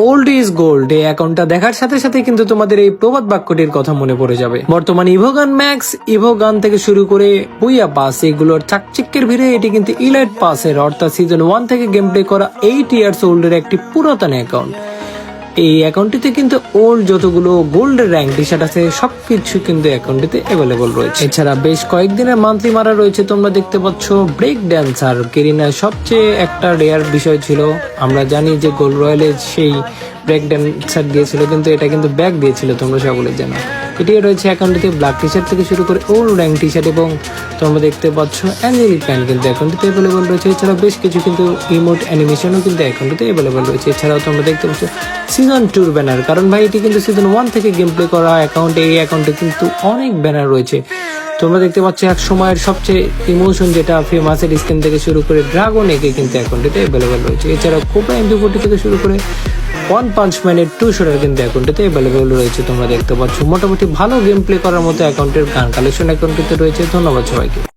Old is gold এই অ্যাকাউন্টটা দেখার সাথে সাথে কিন্তু তোমাদের এই প্রবাদ বাক্যটির কথা মনে পড়ে যাবে। বর্তমানে ইভোগান ম্যাক্স, ইভোগান থেকে শুরু করে বুইয়া পাস এগুলোর চাকচিক্যের ভিড়ে এটি কিন্তু ইলাইট পাসের অর্থাৎ সিজন 1 থেকে গেম প্লে করা 8 ইয়ার্স ওল্ডের একটি পুরাতন অ্যাকাউন্ট। এই অ্যাকাউন্টটিতে কিন্তু ওল্ড যতগুলো গোল্ডের র্যাঙ্ক টি শার্ট আছে সবকিছু কিন্তু অ্যাকাউন্টটিতে অ্যাভেলেবল রয়েছে। এছাড়া বেশ কয়েকদিনের মান্থলি মারা রয়েছে। তোমরা দেখতে পাচ্ছ ব্রেক ড্যান্সার কেরিনার সবচেয়ে একটা রেয়ার বিষয় ছিল। আমরা জানি যে গোল্ড রয়্যালে সেই ব্রেক ড্যান্সার দিয়েছিল, কিন্তু এটা কিন্তু ব্যাগ দিয়েছিল, তোমরা সকলে জানো। এটি রয়েছে অ্যাকাউন্টটিতে ব্ল্যাক টি শার্ট থেকে শুরু করে ওল্ড র্যাঙ্ক টি শার্ট এবং তোমরা দেখতে পাচ্ছ অ্যাঞ্জেলিক প্যান্ট কিন্তু অ্যাকাউন্টটিতে অ্যাভেলেবল রয়েছে। এছাড়াও বেশ কিছু কিন্তু ইমোট অ্যানিমেশনও কিন্তু অ্যাকাউন্টটিতে অ্যাভেলেবল রয়েছে। এছাড়াও তোমরা দেখতে পাচ্ছ সিজন 2 ব্যানার, কারণ ভাই এটি কিন্তু সিজন 1 থেকে গেম প্লে করা অ্যাকাউন্ট। এই অ্যাকাউন্টে কিন্তু অনেক ব্যানার রয়েছে। তোমরা দেখতে পাচ্ছ এক সময়ের সবচেয়ে ইমোশন যেটা ফেমাসের স্কিন থেকে শুরু করে ড্রাগন একে কিন্তু অ্যাকাউন্টটিতে অ্যাভেলেবল রয়েছে। এছাড়াও কোপা MP40 থেকে শুরু করে ওয়ান পাঞ্চ ম্যানের 2 শটার কিন্তু অ্যাকাউন্টটিতে অ্যাভেলেবল রয়েছে। তোমরা দেখতে পাচ্ছ মোটামুটি ভালো গেম প্লে করার মতো অ্যাকাউন্টের গান কালেকশন অ্যাকাউন্টটিতে রয়েছে। ধন্যবাদ সবাইকে।